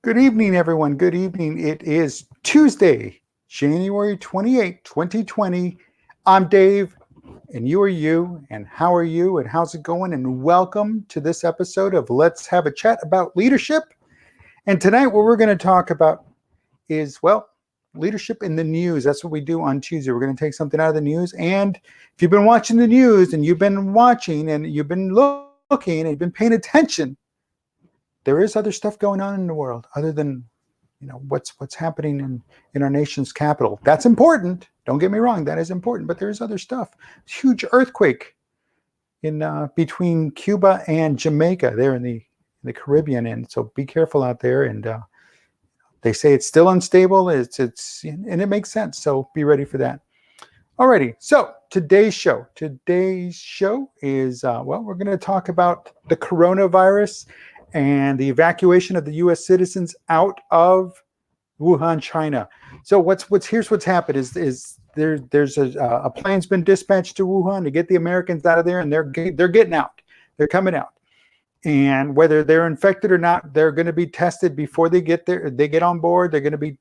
Good evening, everyone. Good evening. It is Tuesday, January 28, 2020. I'm Dave, and you are you, and how are you, and how's it going? And welcome to this episode of Let's Have a Chat About Leadership. And tonight, what we're going to talk about is, well, leadership in the news. That's what we do on Tuesday. We're going to take something out of the news. And if you've been watching the news and you've been watching and you've been looking and you've been paying attention, there is other stuff going on in the world other than what's happening in our nation's capital. That's important. Don't get me wrong, that is important. But there's other stuff. Huge earthquake in between Cuba and Jamaica, there in the Caribbean, and so be careful out there. And they say it's still unstable. And it makes sense. So be ready for that. Alrighty. So today's show is we're going to talk about the coronavirus and the evacuation of the U.S. citizens out of Wuhan, China. So here's what's happened is there's a plane's been dispatched to Wuhan to get the Americans out of there, and they're getting out. They're coming out, and whether they're infected or not, they're going to be tested before they get there. They get on board. They're going to be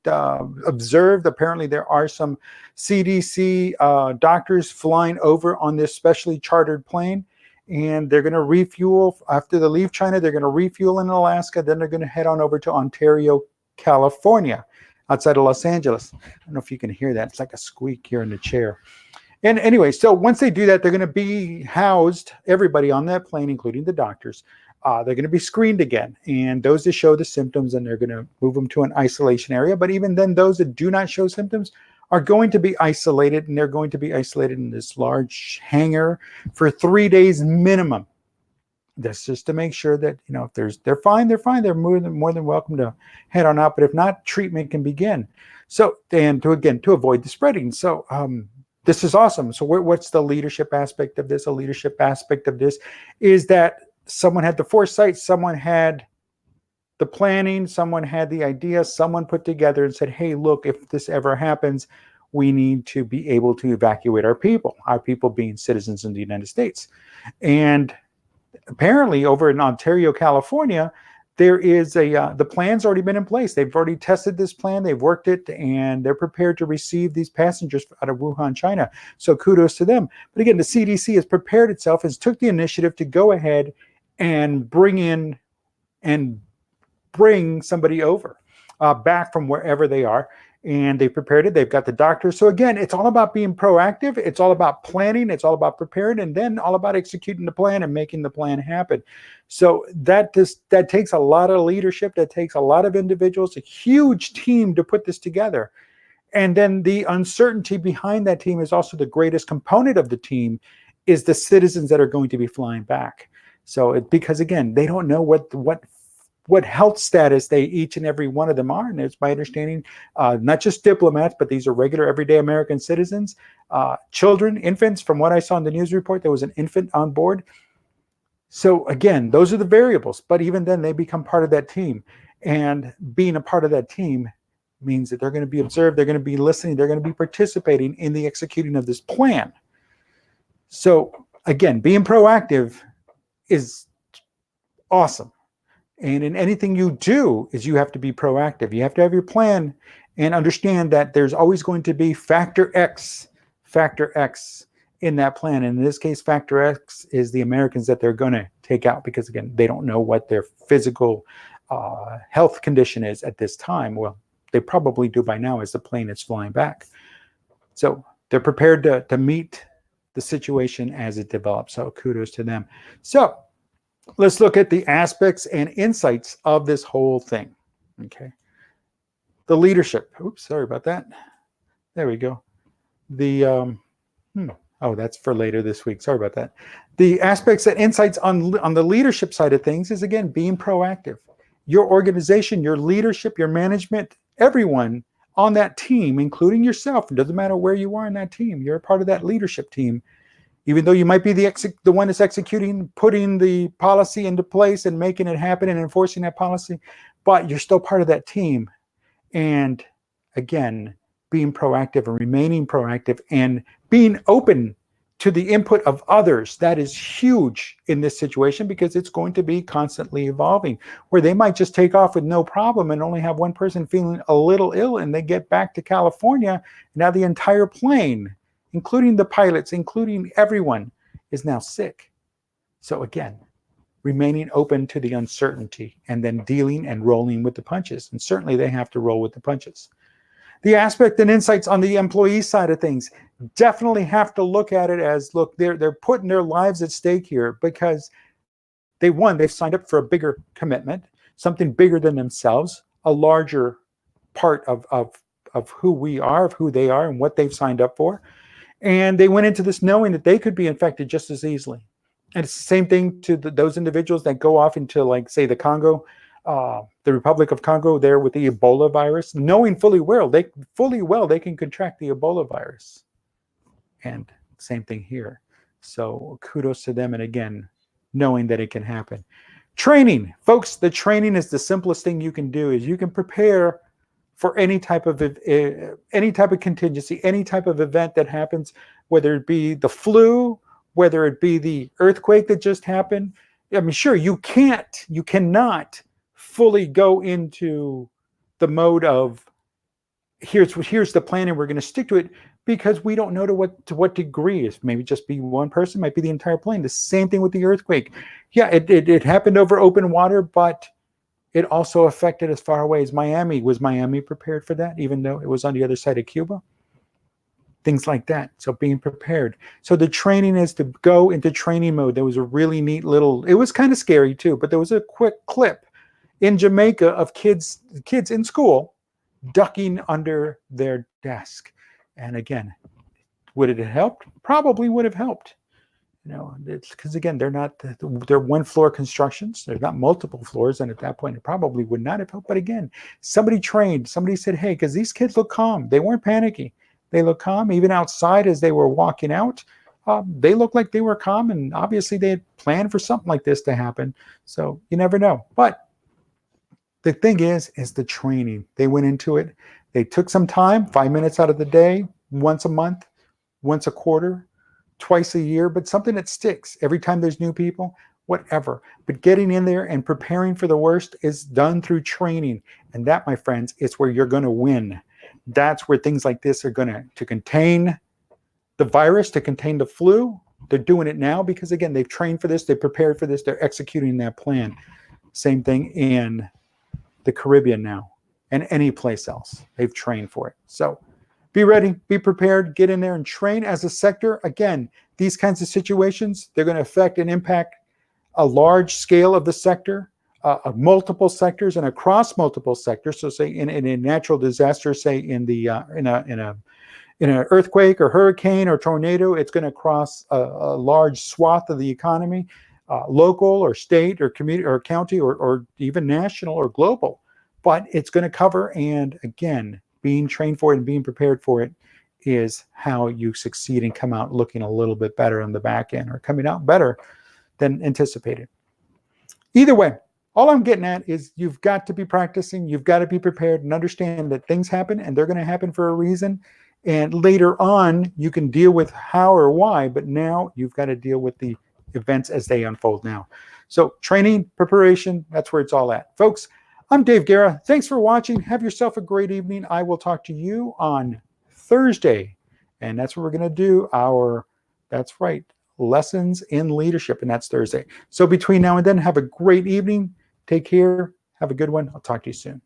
observed. Apparently, there are some CDC doctors flying over on this specially chartered plane. And they're going to refuel after they leave China. They're going to refuel in Alaska. Then they're going to head on over to Ontario, California, outside of Los Angeles. I don't know if you can hear that. It's like a squeak here in the chair. And anyway, so once they do that, they're going to be housed, everybody on that plane, including the doctors. They're going to be screened again. And those that show the symptoms, and they're going to move them to an isolation area. But even then, those that do not show symptoms are going to be isolated, and they're going to be isolated in this large hangar for 3 days minimum. That's just to make sure that, if they're fine, they're more than welcome to head on out. But if not, treatment can begin. So, and to avoid the spreading. So this is awesome. So what's the leadership aspect of this? A leadership aspect of this is that someone had the foresight, someone had the planning, someone had the idea, someone put together and said, hey, look, if this ever happens, we need to be able to evacuate our people being citizens in the United States. And apparently over in Ontario, California, there is the plan's already been in place. They've already tested this plan, they've worked it, and they're prepared to receive these passengers out of Wuhan, China. So kudos to them. But again, the CDC has prepared itself, has took the initiative to go ahead and bring somebody over back from wherever they are. And they prepared it. They've got the doctors. So again, it's all about being proactive. It's all about planning. It's all about preparing, and then all about executing the plan and making the plan happen. So that takes a lot of leadership. That takes a lot of individuals, a huge team to put this together. And then the uncertainty behind that team is also the greatest component of the team is the citizens that are going to be flying back. So because again, they don't know what health status they each and every one of them are. And it's my understanding, not just diplomats, but these are regular everyday American citizens, children, infants. From what I saw in the news report, there was an infant on board. So again, those are the variables, but even then they become part of that team. And being a part of that team means that they're going to be observed, they're going to be listening, they're going to be participating in the executing of this plan. So again, being proactive is awesome. And in anything you do is you have to be proactive. You have to have your plan and understand that there's always going to be factor X in that plan. And in this case, factor X is the Americans that they're going to take out because, again, they don't know what their physical health condition is at this time. Well, they probably do by now as the plane is flying back. So they're prepared to meet the situation as it develops. So kudos to them. So let's look at the aspects and insights of this whole thing. Okay. The leadership. Oops, sorry about that. There we go. The that's for later this week. Sorry about that. The aspects and insights on the leadership side of things is, again, being proactive. Your organization, your leadership, your management, everyone on that team, including yourself, it doesn't matter where you are in that team, you're a part of that leadership team. Even though you might be the one that's executing, putting the policy into place and making it happen and enforcing that policy, but you're still part of that team. And again, being proactive and remaining proactive and being open to the input of others. That is huge in this situation because it's going to be constantly evolving, where they might just take off with no problem and only have one person feeling a little ill, and they get back to California. Now the entire plane, including the pilots, including everyone, is now sick. So again, remaining open to the uncertainty and then dealing and rolling with the punches. And certainly they have to roll with the punches. The aspect and insights on the employee side of things definitely have to look at it as, look, they're putting their lives at stake here because they've signed up for a bigger commitment, something bigger than themselves, a larger part of who we are, of who they are, and what they've signed up for. And they went into this knowing that they could be infected just as easily. And it's the same thing to those individuals that go off into, like, say, the Congo, the Republic of Congo, there with the Ebola virus, knowing fully well they can contract the Ebola virus. And same thing here. So kudos to them. And again, knowing that it can happen. Training, folks, the training is the simplest thing you can do. Is you can prepare for any type of contingency, any type of event that happens, whether it be the flu, whether it be the earthquake that just happened. I mean, sure, you cannot fully go into the mode of here's the plan and we're going to stick to it, because we don't know to what degree. It's maybe just be one person, might be the entire plane. The same thing with the earthquake. Yeah, it happened over open water, but it also affected as far away as Miami. Was Miami prepared for that, even though it was on the other side of Cuba? Things like that. So being prepared. So the training is to go into training mode. There was a really neat little, it was kind of scary too, but there was a quick clip in Jamaica of kids in school ducking under their desk. And again, would it have helped? Probably would have helped. You know, it's because again, they're one floor constructions. They're not multiple floors. And at that point, it probably would not have helped. But again, somebody trained, somebody said, hey, because these kids look calm. They weren't panicky. They look calm. Even outside as they were walking out, they looked like they were calm. And obviously they had planned for something like this to happen. So you never know. But the thing is the training. They went into it. They took some time, 5 minutes out of the day, once a month, once a quarter, twice a year, but something that sticks every time there's new people, whatever. But getting in there and preparing for the worst is done through training. And that, my friends, is where you're going to win. That's where things like this are going to contain the virus, to contain the flu. They're doing it now because, again, they've trained for this. They prepared for this. They're executing that plan. Same thing in the Caribbean now and any place else. They've trained for it. So be ready, be prepared, get in there and train as a sector. Again, these kinds of situations, they're going to affect and impact a large scale of the sector, of multiple sectors and across multiple sectors. So say in a natural disaster, say in an earthquake or hurricane or tornado, it's going to cross a large swath of the economy, local or state or community or county or even national or global. But it's going to cover, and again, being trained for it and being prepared for it is how you succeed and come out looking a little bit better on the back end, or coming out better than anticipated. Either way, all I'm getting at is you've got to be practicing, you've got to be prepared and understand that things happen and they're going to happen for a reason. And later on, you can deal with how or why, but now you've got to deal with the events as they unfold now. So training, preparation, that's where it's all at. Folks, I'm Dave Guerra. Thanks for watching. Have yourself a great evening. I will talk to you on Thursday. And that's where we're going to do that's right, lessons in leadership. And that's Thursday. So between now and then, have a great evening. Take care. Have a good one. I'll talk to you soon.